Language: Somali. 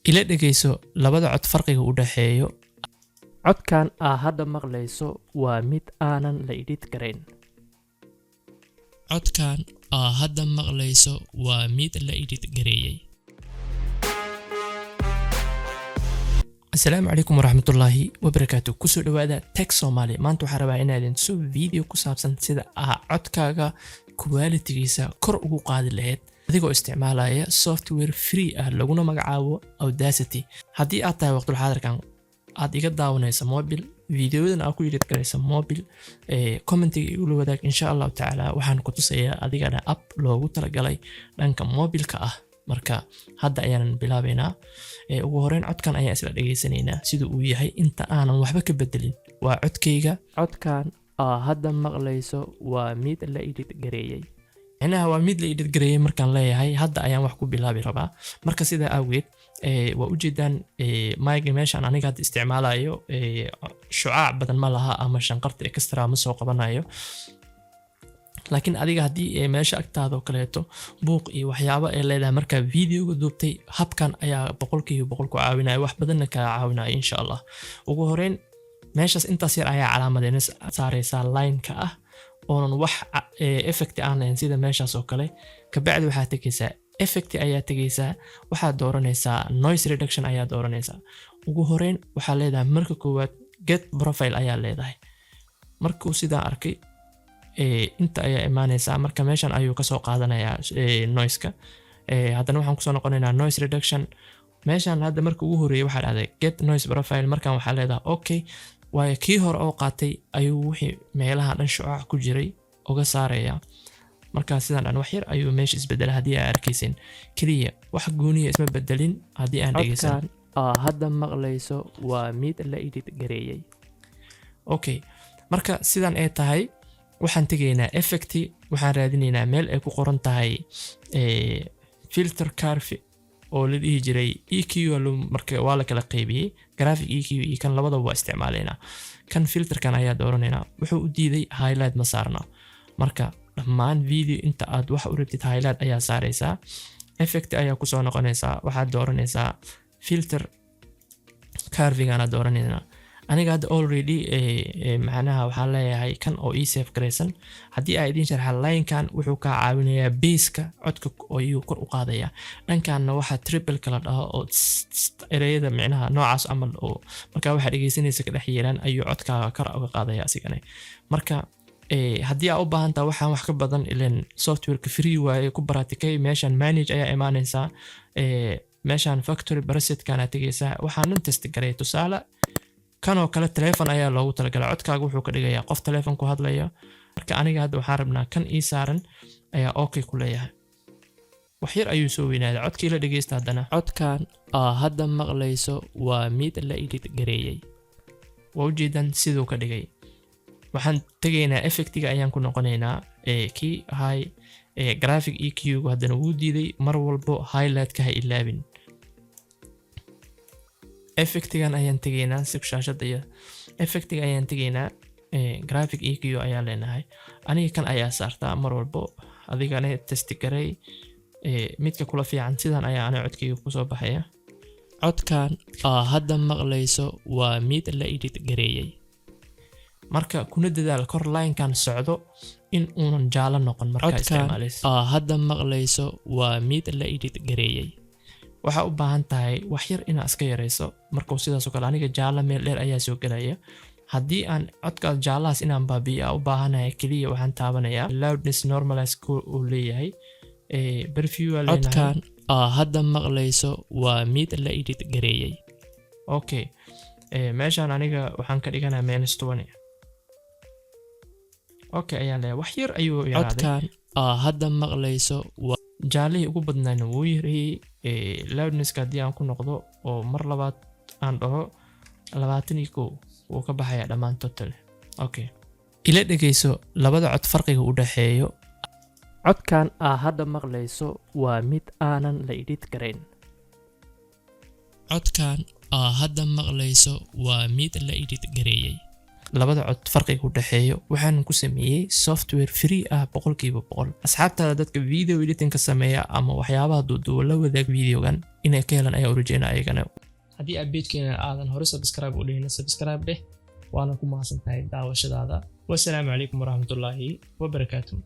ila dhegeyso labada cod farqiga u dhaxeeyo. Codkan aa hadda maqlayso waa mid aanan la edit karayn. Codkan aa hadda maqlayso waa mid la edit gareeyay. Assalaamu calaykum waraxmatullaahi wabarakaatuh. Kusoo dhawaada Tech Somali. Maanta waxaan rabaa inaan soo video ku saabsan sida codkaaga quality-giisa kor ugu qaadi lahayd adigoo isticmaalaya software free ah laguna magacaabo Audacity. Haddii aad tahay waqti xaadirkan aad iga daawanaysa mobile videodan aad ku edit garaysa mobile commentiga igu la wadaag insha Allah taala waxaan ku tusayaa adigana app loogu talagalay dhanka mobile-ka ah. Marka hadda ayaan bilaabaynaa. Ugu horeyn codkan ayaan isla dhageysanaynaa sida uu yahay inta aanan waxba ka bedelin. Waa codkayga. Codkan aa hadda maqlayso waa mid la edit gareeyay. Inaha waa mid la edit gareeyay markaan leeyahay hadda ayaan wax ku bilaabi rabaa. Marka sida awgeed waa u jeedaan mic meeshan aniga hadda isticmaalayo shucaac badan ma laha ama shanqarta extra ma soo qabanayo. Laakiin adiga haddii meesha agtaada oo kaleeto buuq iyo waxyaabo ay leedahay marka videoga duubtay habkan ayaa boqolkiiba boqol ku caawinaya wax badanna ka caawinaya insha Allah. Ugu horeyn meeshaas intaas yar ayaa calaamadeena saaraysa line-ka ah oonan wax effect aan lahayn sida meeshaas oo kale. Kabacdi waxaad tagaysaa effect ayaa tagaysaa waxaad dooranaysaa noise reduction ayaa dooranaysaa. Ugu horeyn waxaa leedahay marka koowaad get profile ayaa leedahay. Markuu sidaa arkay inta ayaa imaanaysaa marka meeshan ayuu ka soo qaadanayaa noise-ka. Haddana waxaan ku soo noqonaynaa noise reduction. Meeshan hadda marka ugu horeeyay waxaa dhahday get noise profile markan waxaa leedahay okay waayo kii hore oo qaatay ayuu wixii meelaha dhan shucaac ku jiray uga saaraya. Marka sidan dhan wax yar ayuu meesha isbedela haddii aad arkaysin kaliya wax gooniya isma bedelin haddii aan dhageysan. Codkan aa hadda maqlayso waa mid la edit gareeyay. Okay marka sidan ay tahay waxaan tegaynaa effect waxaan raadinaynaa meel ay ku qoran tahay filter curve oo la dhihi jiray EQ marka waa la kala qaybiyay graphic EQ iyo kan labadaba waa isticmaalaynaa. Kan filterkan ayaa dooranaynaa wuxuu u diiday highlight ma saarna. Marka dhammaan video inta aad wax u rabtid highlight ayaa saaraysaa. Effect ayaa ku soo noqonaysaa waxaad dooranaysaa filter curve-gana dooranayna. Aniga hadda already macnaha waxaan leeyahay kan oo ii save garaysan. Haddii ay idin sharxaan line-kan wuxuu ka caawinayaa base-ka codka oo uu kor u qaadaya. Dhankaanna waxa triple kala dhaho oo ereyada macnaha noocaas amal oo marka waxa dhageysanaysa ka dhex yeelan ayuu codkaaga kor uga qaadaya asigana. Marka haddii aad u baahan tahay waxaan wax ka badan ileen software-ka free waaye ku baratikay meeshan manage ayaa imaanaysaa. Meeshan factory preset-kana tagaysaa waxaan test garay tusaale kanoo kale telefoon ayaa loogu talagalay codkaaga wuxuu ka dhigayaa qof telefoon ku hadlaya. Marka aniga hadda waxaan rabnaa kan ii saaran ayaa okay ku leeyahay. Wax yar ayuu soo weynaaday codkii la dhageysta haddana. Codkan aa hadda maqlayso waa mid la edit gareeyay. Waa u jeedaan sidoo ka dhigay. Waxaan tagaynaa effect-ga ayaan ku noqonaynaa kii high graphic EQ-gu haddana wuu diiday mar walbo highlight-ka ha ilaabin. Effect-gan ayaan tagaynaa shaashada iyo effect-ga ayaan tagaynaa graphic EQ ayaa leenahay. Aniga kan ayaa saartaa mar walbo adigana test garay midka kula fiican sidan ayaa ana codkayga ku soo baxaya. Codkan aa hadda maqlayso waa mid la edit gareeyay. Marka kuna dadaal kor line-kan socdo in uunan jaalo noqon marka isticmaalayso. Codkan aa hadda maqlayso waa mid la edit gareeyay. waxa u baahan tahay wax yar inaad iska yareyso markuu sidaas oo kale aniga jaala meel dheer ayaa soo galaya. Haddii aan codkaas jaalahaas inaan baabi'iyo u baahanahay kaliya waxaan taabanayaa loudness normalize uu leeyahay preview codkan aa hadda maqlayso waa mid la edit gareeyay. Okay meeshan aniga waxaan ka dhiganaa -20. Okay ayaa leeyahay wax yar ayuu yaraaday. Codkan aa hadda maqlayso waa jaalihii ugu badnaana wuu yahay loudness-ka haddii aan ku noqdo oo mar labaad aan dhaho 21 wuu ka baxayaa dhammaan total. Okay ila dhageyso labada cod farqiga u dhaxeeyo. Codkan aa hadda maqlayso waa mid aanan la edit karayn. Codkan aa hadda maqlayso waa mid la edit gareeyay. labada cod farqiga u dhaxeeyo waxaan ku sameeyey software free ah 100%. asxaabtada dadka video editing ka sameeya ama waxyaabaha duuduuba la wadaag videogan inay ka helaan ayaa u rajeynaa ayagana. haddii aad page-keena aadan hore subscribe u dhehina subscribe dheh, waana ku mahadsantahay daawashadaada. wassalaamu calaykum waraxmatullaahi wabarakaatuh.